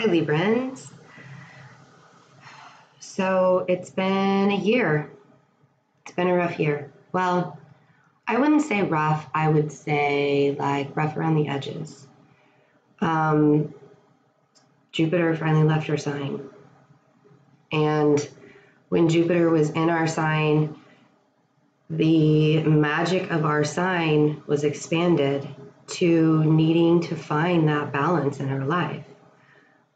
Hi, Librans. So it's been a year. It's been a rough year. Well, I wouldn't say rough. I would say like rough around the edges. Jupiter finally left our sign. And when Jupiter was in our sign, the magic of our sign was expanded to needing to find that balance in our life.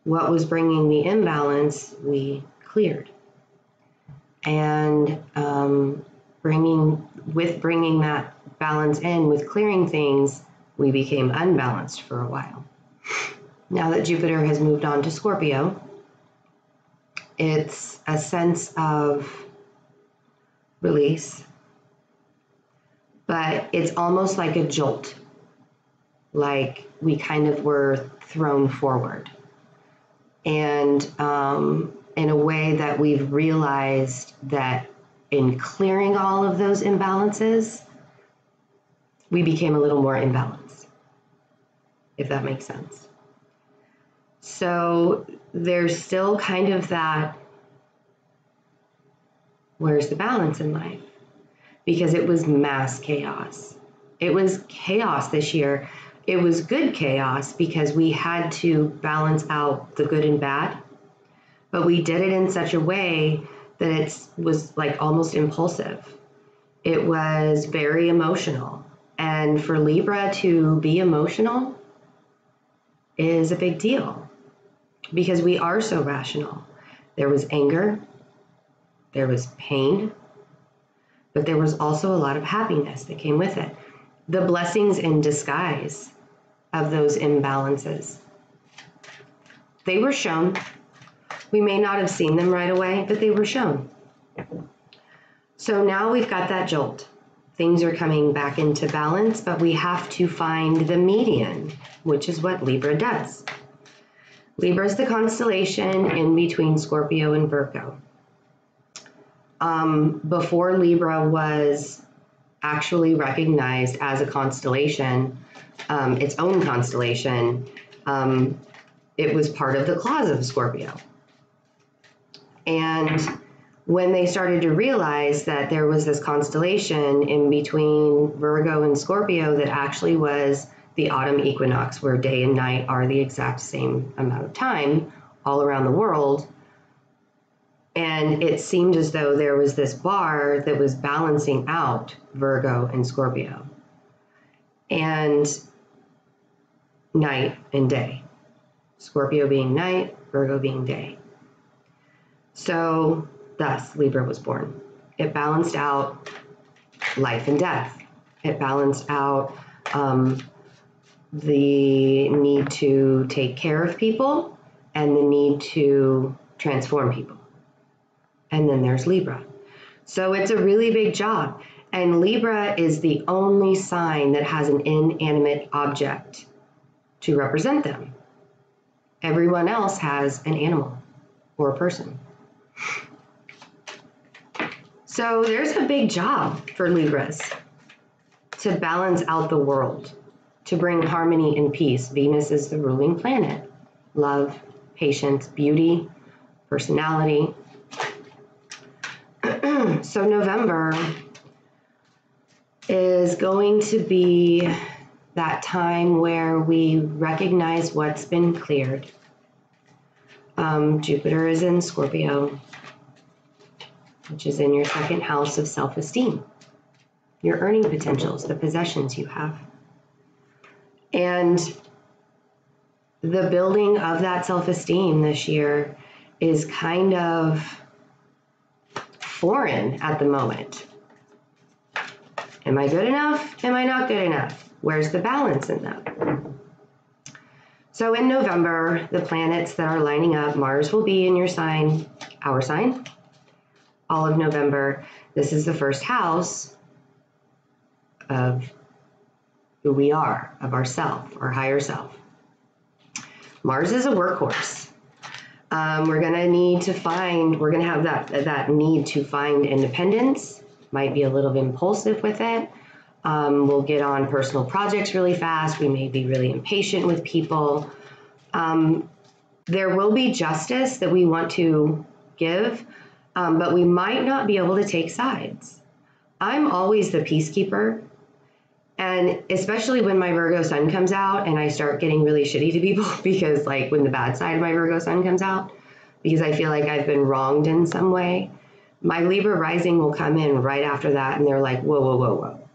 What was bringing the imbalance, we cleared. And bringing that balance in with clearing things, we became unbalanced for a while. Now that Jupiter has moved on to Scorpio, it's a sense of release, but it's almost like a jolt, like we kind of were thrown forward. And in a way that we've realized that in clearing all of those imbalances, we became a little more imbalanced, if that makes sense. So there's still kind of that, where's the balance in life? Because it was mass chaos. It was chaos this year. It was good chaos because we had to balance out the good and bad, but we did it in such a way that it was like almost impulsive. It was very emotional. And for Libra to be emotional is a big deal because we are so rational. There was anger, there was pain, but there was also a lot of happiness that came with it. The blessings in disguise of those imbalances. They were shown. We may not have seen them right away, but they were shown. So now we've got that jolt. Things are coming back into balance, but we have to find the median, which is what Libra does. Libra is the constellation in between Scorpio and Virgo. Before Libra was actually recognized as a constellation, its own constellation, it was part of the clause of Scorpio. And when they started to realize that there was this constellation in between Virgo and Scorpio that actually was the autumn equinox, where day and night are the exact same amount of time all around the world, and it seemed as though there was this bar that was balancing out Virgo and Scorpio, and night and day. Scorpio being night, Virgo being day. So thus Libra was born. It balanced out life and death. It balanced out the need to take care of people and the need to transform people. And then there's Libra. So it's a really big job. And Libra is the only sign that has an inanimate object to represent them. Everyone else has an animal or a person. So there's a big job for Libras to balance out the world, to bring harmony and peace. Venus is the ruling planet. Love, patience, beauty, personality. So November is going to be that time where we recognize what's been cleared. Jupiter is in Scorpio, which is in your second house of self-esteem, your earning potentials, the possessions you have. And the building of that self-esteem this year is kind of foreign at the moment. Am I good enough? Am I not good enough? Where's the balance in that? So in November, the planets that are lining up, Mars will be in your sign, our sign, all of November. This is the first house of who we are, of ourself, our higher self. Mars is a workhorse. We're going to have that need to find independence, might be a little impulsive with it. We'll get on personal projects really fast. We may be really impatient with people. There will be justice that we want to give, but we might not be able to take sides. I'm always the peacekeeper. And especially when my Virgo sun comes out and I start getting really shitty to people, because like when the bad side of my Virgo sun comes out, because I feel like I've been wronged in some way, my Libra rising will come in right after that. And they're like, whoa, whoa, whoa, whoa.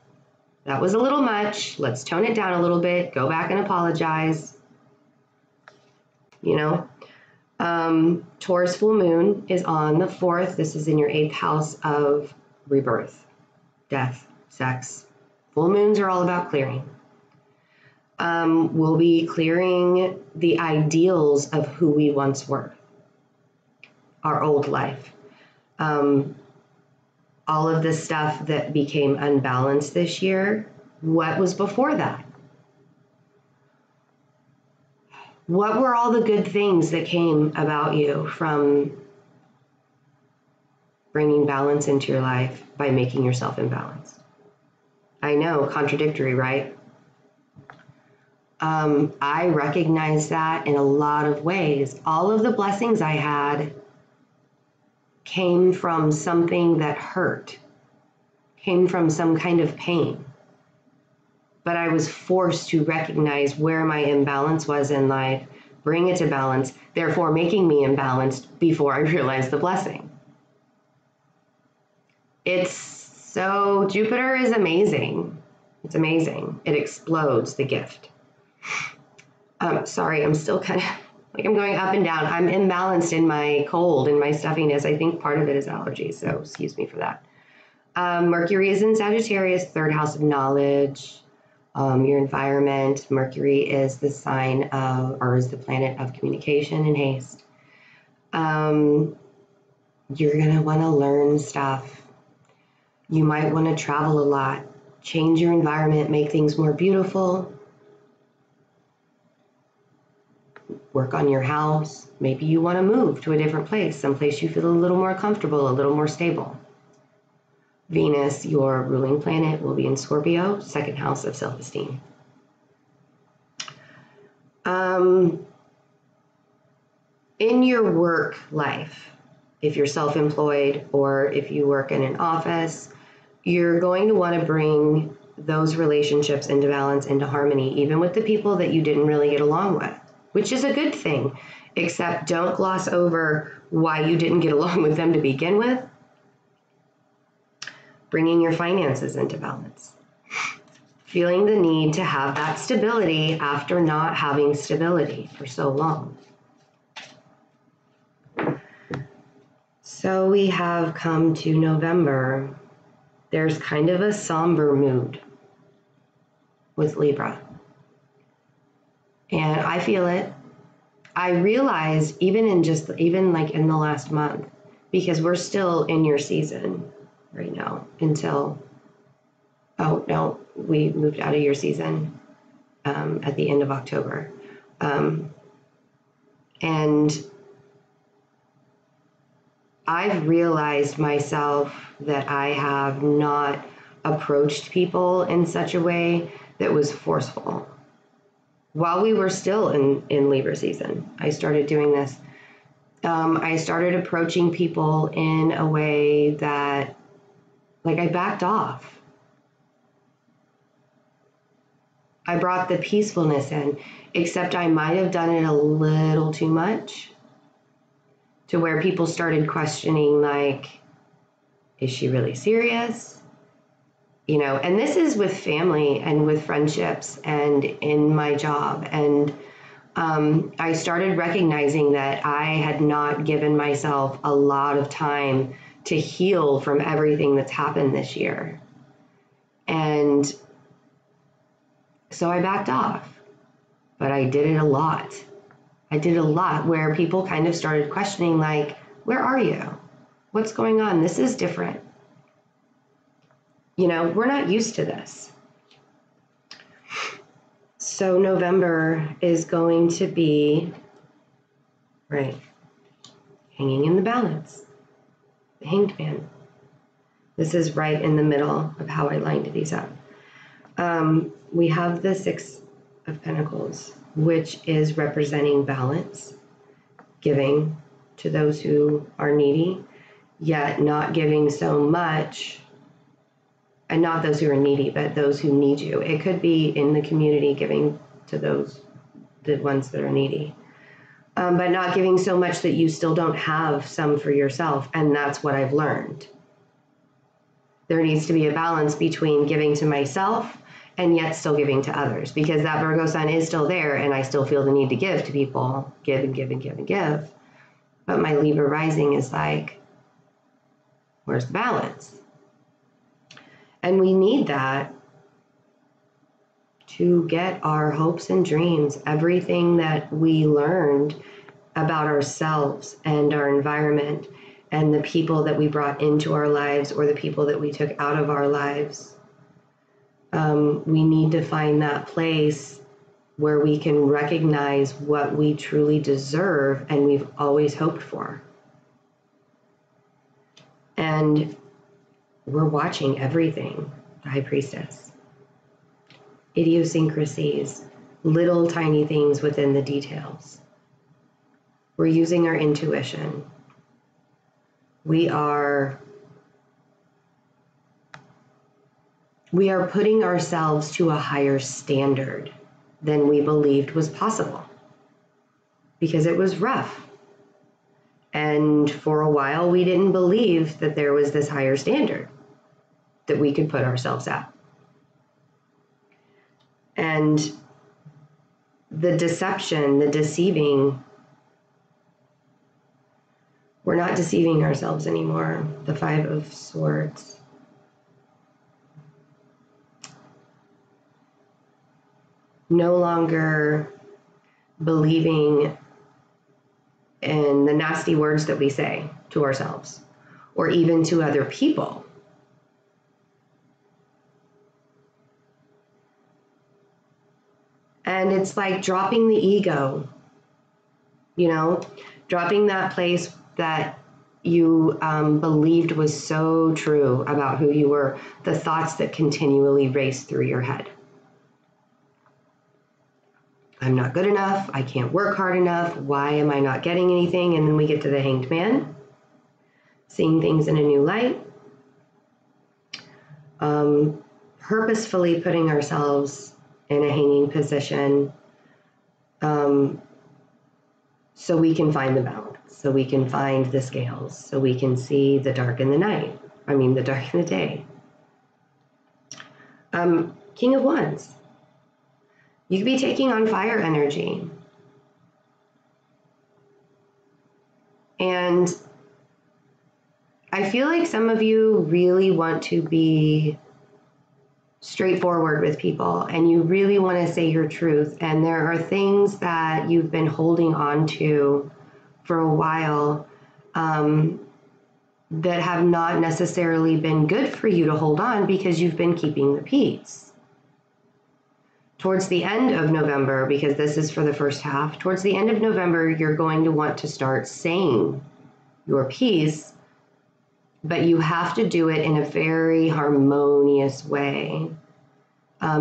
That was a little much. Let's tone it down a little bit. Go back and apologize. You know, Taurus full moon is on the 4th. This is in your 8th house of rebirth, death, sex. Full moons are all about clearing. We'll be clearing the ideals of who we once were, our old life. All of the stuff that became unbalanced this year, what was before that? What were all the good things that came about you from bringing balance into your life by making yourself imbalanced? I know, contradictory, right? I recognize that in a lot of ways. All of the blessings I had came from something that hurt, came from some kind of pain. But I was forced to recognize where my imbalance was in life, bring it to balance, therefore making me imbalanced before I realized the blessing. So Jupiter is amazing. It's amazing. It explodes the gift. Sorry, I'm still kind of like I'm going up and down. I'm imbalanced in my cold and my stuffiness. I think part of it is allergy, so excuse me for that. Mercury is in Sagittarius, 3rd house of knowledge, your environment. Mercury is the sign of, or is the planet of communication and haste. You're gonna wanna learn stuff. You might want to travel a lot, change your environment, make things more beautiful, work on your house. Maybe you want to move to a different place, someplace you feel a little more comfortable, a little more stable. Venus, your ruling planet, will be in Scorpio, 2nd house of self-esteem. In your work life, if you're self-employed or if you work in an office, you're going to want to bring those relationships into balance, into harmony, even with the people that you didn't really get along with, which is a good thing, except don't gloss over why you didn't get along with them to begin with. Bringing your finances into balance. Feeling the need to have that stability after not having stability for so long. So we have come to November. There's kind of a somber mood with Libra. And I feel it. I realized even like in the last month, because we're still in your season right now until, oh no, we moved out of your season at the end of October. And I've realized myself that I have not approached people in such a way that was forceful. While we were still in Libra season, I started doing this. I started approaching people in a way that, like, I backed off. I brought the peacefulness in, except I might have done it a little too much, to where people started questioning, like, is she really serious? You know, and this is with family and with friendships and in my job. And I started recognizing that I had not given myself a lot of time to heal from everything that's happened this year. And so I backed off, but I did it a lot. I did a lot where people kind of started questioning, like, where are you? What's going on? This is different. You know, we're not used to this. So November is going to be, right, hanging in the balance, the Hanged Man. This is right in the middle of how I lined these up. We have the 6 of Pentacles, which is representing balance. giving to those who are needy, yet not giving so much, and not those who are needy, but those who need you. It could be in the community giving to the ones that are needy, but not giving so much that you still don't have some for yourself. And that's what I've learned. There needs to be a balance between giving to myself and yet still giving to others, because that Virgo sun is still there and I still feel the need to give to people, give and give and give and give. But my Libra rising is like, where's the balance? And we need that to get our hopes and dreams, everything that we learned about ourselves and our environment and the people that we brought into our lives or the people that we took out of our lives. We need to find that place where we can recognize what we truly deserve and we've always hoped for. And we're watching everything, the High Priestess. Idiosyncrasies, little tiny things within the details. We're using our intuition. We are putting ourselves to a higher standard than we believed was possible, because it was rough. And for a while, we didn't believe that there was this higher standard that we could put ourselves at. And the deception, the deceiving, we're not deceiving ourselves anymore. The Five of Swords. No longer believing in the nasty words that we say to ourselves or even to other people. And it's like dropping the ego, dropping that place that you believed was so true about who you were, the thoughts that continually race through your head. I'm not good enough. I can't work hard enough. Why am I not getting anything? And then we get to the Hanged Man, seeing things in a new light, purposefully putting ourselves in a hanging position so we can find the balance, so we can find the scales, so we can see the dark in the night. The dark in the day. King of Wands. You could be taking on fire energy. And I feel like some of you really want to be straightforward with people and you really want to say your truth. And there are things that you've been holding on to for a while that have not necessarily been good for you to hold on because you've been keeping the peace. Towards the end of November, because this is for the first half, towards the end of November, you're going to want to start saying your piece, but you have to do it in a very harmonious way,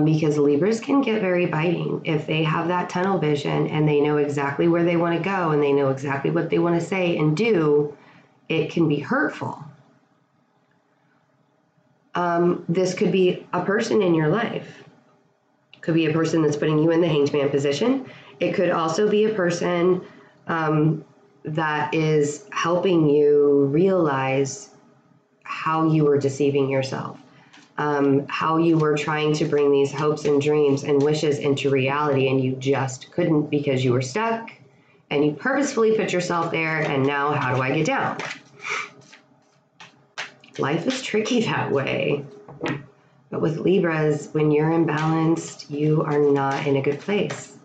because Libras can get very biting. If they have that tunnel vision and they know exactly where they want to go and they know exactly what they want to say and do, it can be hurtful. This could be a person in your life. Could be a person that's putting you in the Hanged Man position. It could also be a person that is helping you realize how you were deceiving yourself, how you were trying to bring these hopes and dreams and wishes into reality and you just couldn't because you were stuck and you purposefully put yourself there, and now how do I get down? Life is tricky that way. But with Libras, when you're imbalanced, you are not in a good place.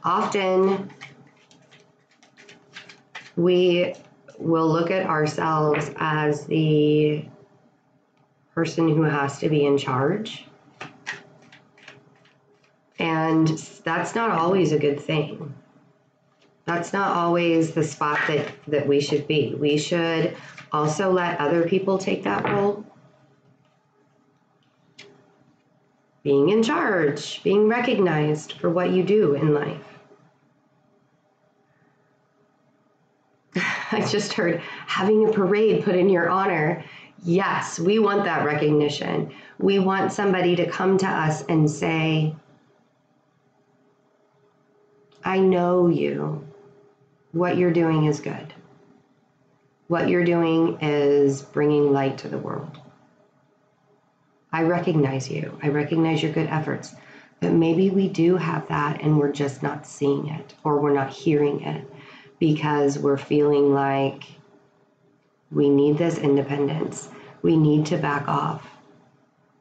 Often, we will look at ourselves as the person who has to be in charge. And that's not always a good thing. That's not always the spot that we should be. We should also let other people take that role. being in charge, being recognized for what you do in life. I just heard having a parade put in your honor. Yes, we want that recognition. We want somebody to come to us and say, I know you. What you're doing is good. What you're doing is bringing light to the world. I recognize you. I recognize your good efforts. But maybe we do have that and we're just not seeing it, or we're not hearing it because we're feeling like we need this independence. We need to back off.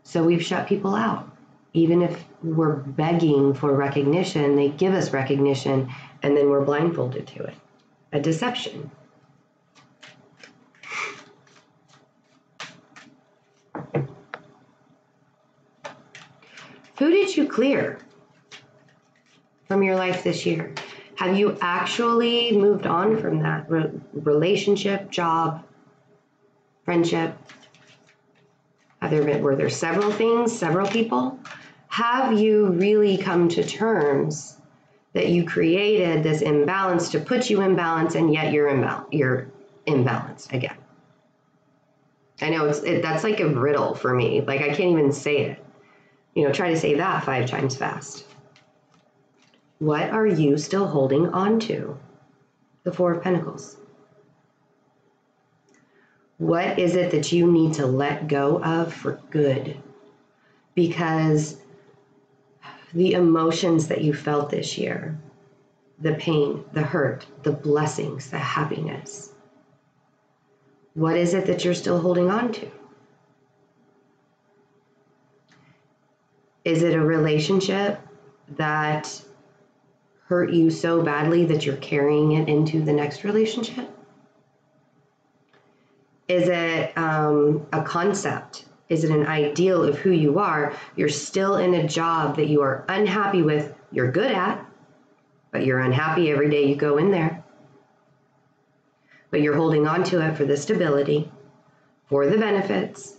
So we've shut people out. Even if we're begging for recognition, they give us recognition and then we're blindfolded to it. A deception. Who did you clear from your life this year? Have you actually moved on from that relationship, job, friendship? Were there several things, several people? Have you really come to terms that you created this imbalance to put you in balance, and yet you're imbalanced again? I know that's like a riddle for me. Like I can't even say it. Try to say that 5 times fast. What are you still holding on to? The 4 of Pentacles. What is it that you need to let go of for good? Because the emotions that you felt this year, the pain, the hurt, the blessings, the happiness, what is it that you're still holding on to? Is it a relationship that hurt you so badly that you're carrying it into the next relationship? Is it a concept? Is it an ideal of who you are? You're still in a job that you are unhappy with, you're good at, but you're unhappy every day you go in there. But you're holding on to it for the stability, for the benefits.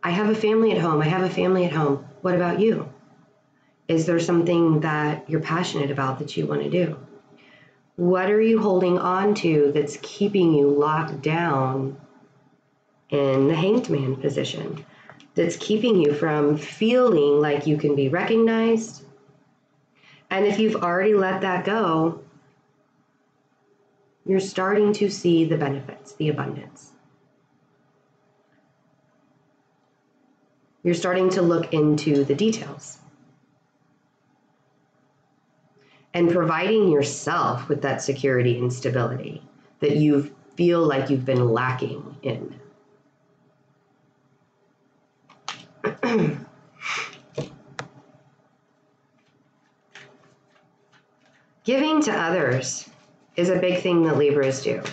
I have a family at home. I have a family at home. What about you? Is there something that you're passionate about that you want to do? What are you holding on to that's keeping you locked down in the hanged man position? That's keeping you from feeling like you can be recognized? And if you've already let that go, you're starting to see the benefits, the abundance. You're starting to look into the details. And providing yourself with that security and stability that you feel like you've been lacking in. Giving to others is a big thing that Libras do.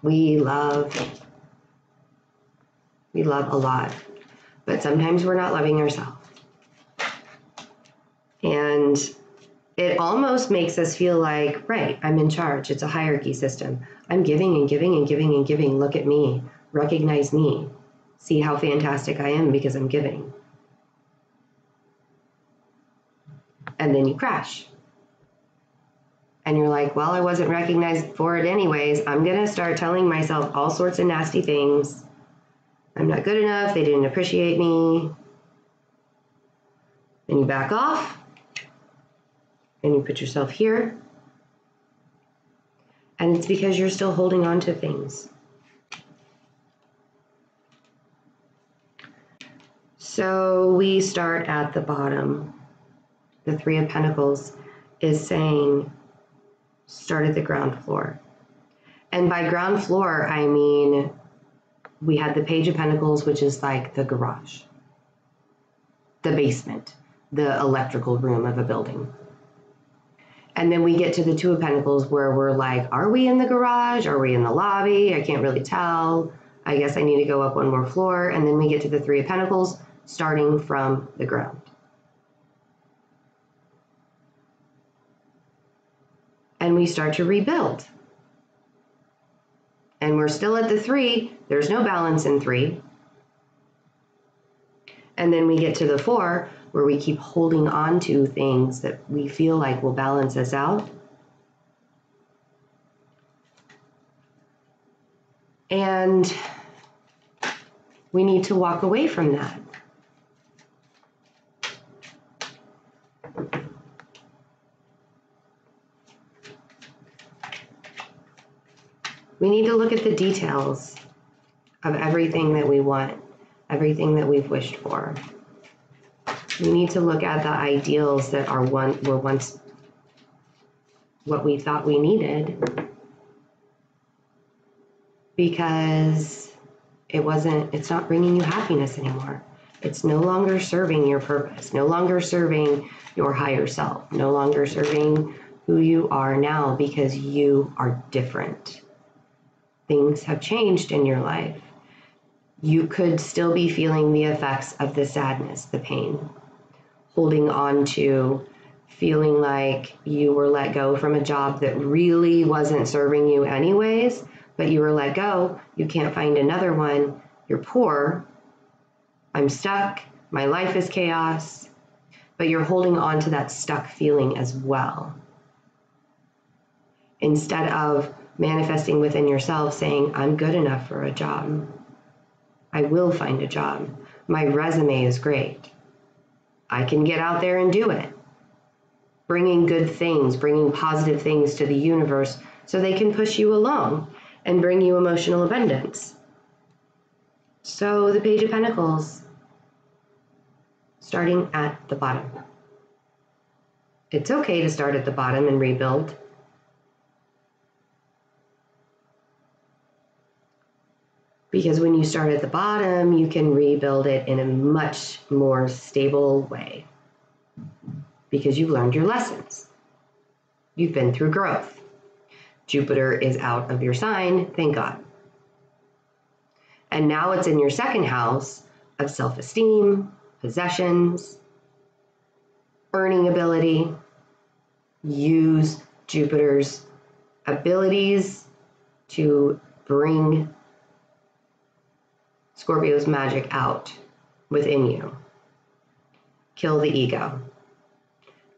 We love a lot, but sometimes we're not loving ourselves. And it almost makes us feel like, right, I'm in charge. It's a hierarchy system. I'm giving and giving and giving and giving. Look at me. Recognize me. See how fantastic I am because I'm giving. And then you crash. And you're like, well, I wasn't recognized for it anyways. I'm going to start telling myself all sorts of nasty things. I'm not good enough. They didn't appreciate me. Then you back off. And you put yourself here. And it's because you're still holding on to things. So we start at the bottom. The 3 of Pentacles is saying, start at the ground floor. And by ground floor, I mean, we had the Page of Pentacles, which is like the garage, the basement, the electrical room of a building. And then we get to the 2 of Pentacles where we're like, are we in the garage? Are we in the lobby? I can't really tell. I guess I need to go up 1 more floor. And then we get to the 3 of Pentacles, starting from the ground. And we start to rebuild. And we're still at the 3. There's no balance in 3. And then we get to the 4, where we keep holding on to things that we feel like will balance us out. And we need to walk away from that. We need to look at the details of everything that we want, everything that we've wished for. We need to look at the ideals that were once what we thought we needed, because it's not bringing you happiness anymore. It's no longer serving your purpose, no longer serving your higher self, no longer serving who you are now, because you are different. Things have changed in your life. You could still be feeling the effects of the sadness, the pain, holding on to feeling like you were let go from a job that really wasn't serving you anyways, but you were let go. You can't find another one. You're poor. I'm stuck. My life is chaos. But you're holding on to that stuck feeling as well. Instead of manifesting within yourself saying, I'm good enough for a job. I will find a job. My resume is great. I can get out there and do it. Bringing good things, bringing positive things to the universe so they can push you along and bring you emotional abundance. So the Page of Pentacles, starting at the bottom. It's okay to start at the bottom and rebuild. Because when you start at the bottom, you can rebuild it in a much more stable way. Because you've learned your lessons. You've been through growth. Jupiter is out of your sign, thank God. And now it's in your second house of self-esteem, possessions, earning ability. Use Jupiter's abilities to bring Scorpio's magic out within you. Kill the ego.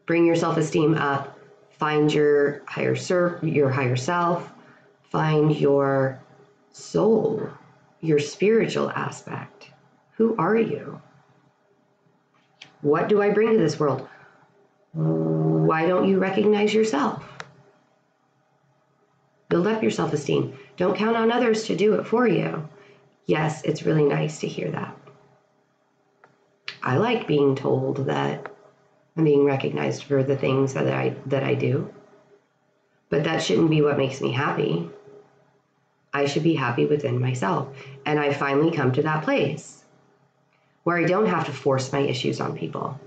Bring your self-esteem up. Find your higher self. Find your soul, your spiritual aspect. Who are you? What do I bring to this world? Why don't you recognize yourself? Build up your self-esteem. Don't count on others to do it for you. Yes, it's really nice to hear that. I like being told that I'm being recognized for the things that I do. But that shouldn't be what makes me happy. I should be happy within myself. And I finally come to that place where I don't have to force my issues on people,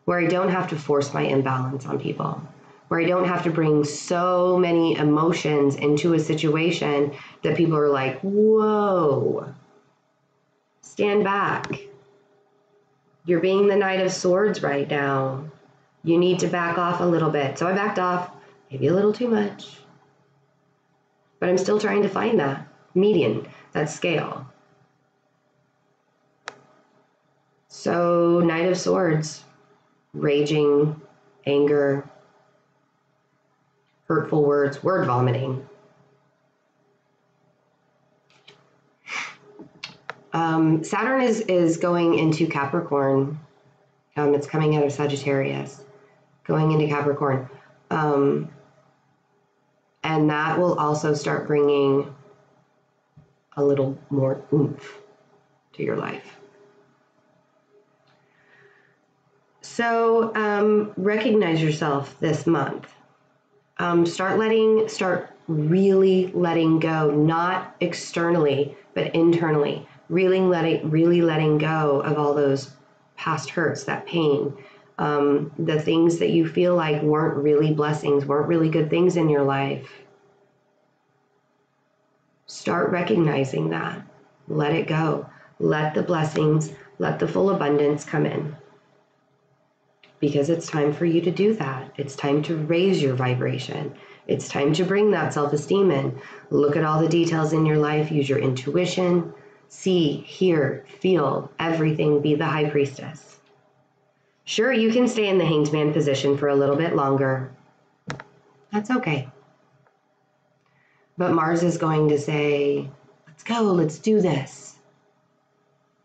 where I don't have to force my imbalance on people, where I don't have to bring so many emotions into a situation that people are like, whoa, stand back. You're being the Knight of Swords right now. You need to back off a little bit. So I backed off, maybe a little too much. But I'm still trying to find that median, that scale. So Knight of Swords, raging, anger, hurtful words, word vomiting. Saturn is going into Capricorn. It's coming out of Sagittarius, going into Capricorn. And that will also start bringing a little more oomph to your life. So recognize yourself this month. Start really letting go, not externally, but internally. Really letting go of all those past hurts, that pain, the things that you feel like weren't really blessings, weren't really good things in your life. Start recognizing that. Let it go. Let the blessings, let the full abundance come in. Because it's time for you to do that. It's time to raise your vibration. It's time to bring that self-esteem in. Look at all the details in your life. Use your intuition. see, hear, feel everything, be the high priestess. Sure, you can stay in the hanged man position for a little bit longer. That's okay. But Mars is going to say, let's go, let's do this.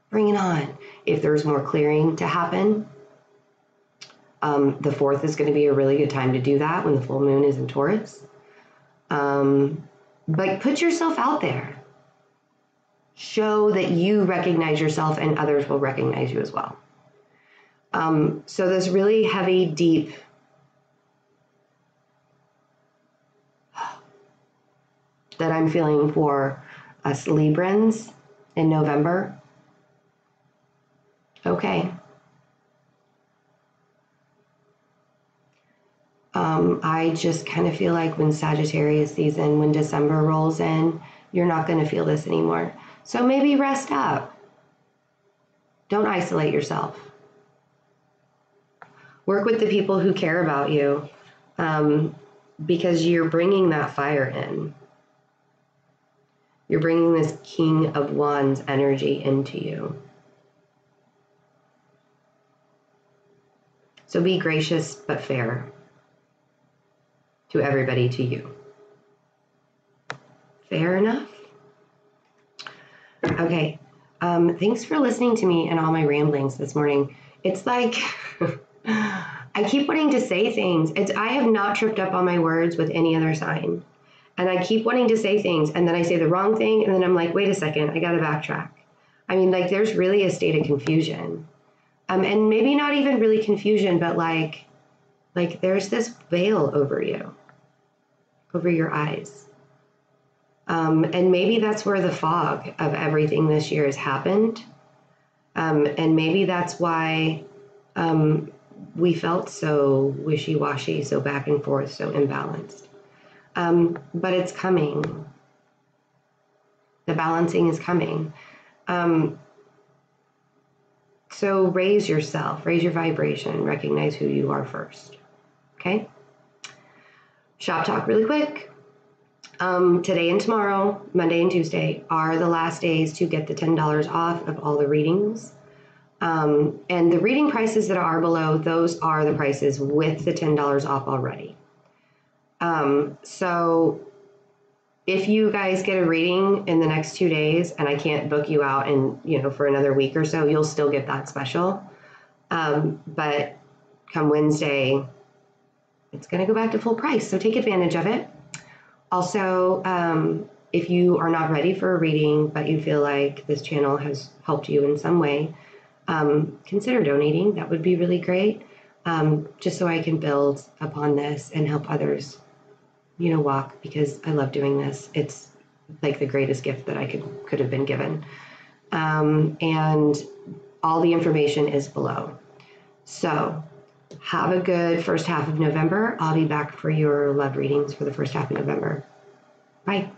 Bring it on. If there's more clearing to happen, the 4th is going to be a really good time to do that when the full moon is in Taurus. But put yourself out there. Show that you recognize yourself and others will recognize you as well. So this really heavy, deep that I'm feeling for us Librans in November. Okay. I just kind of feel like when Sagittarius season, when December rolls in, you're not going to feel this anymore. So maybe rest up. Don't isolate yourself. Work with the people who care about you, because you're bringing that fire in. You're bringing this King of Wands energy into you. So be gracious but fair to everybody, to you. Fair enough? Okay. Thanks for listening to me and all my ramblings this morning. It's like I keep wanting to say things. I have not tripped up on my words with any other sign. And I keep wanting to say things, and then I say the wrong thing, and then I'm like, wait a second, I gotta backtrack. I mean, like, there's really a state of confusion. And maybe not even really confusion, but like there's this veil over you, over your eyes. And maybe that's where the fog of everything this year has happened. And maybe that's why we felt so wishy-washy, so back and forth, so imbalanced. But it's coming. The balancing is coming. So raise yourself, raise your vibration, recognize who you are first. Okay? Shop talk really quick. Today and tomorrow, Monday and Tuesday, are the last days to get the $10 off of all the readings. And the reading prices that are below, those are the prices with the $10 off already. So if you guys get a reading in the next 2 days and I can't book you out for another week or so, you'll still get that special. But come Wednesday, it's going to go back to full price. So take advantage of it. Also, if you are not ready for a reading, but you feel like this channel has helped you in some way, consider donating. That would be really great. Just so I can build upon this and help others, walk, because I love doing this. It's like the greatest gift that I could have been given. And all the information is below. So have a good first half of November. I'll be back for your love readings for the first half of November. Bye.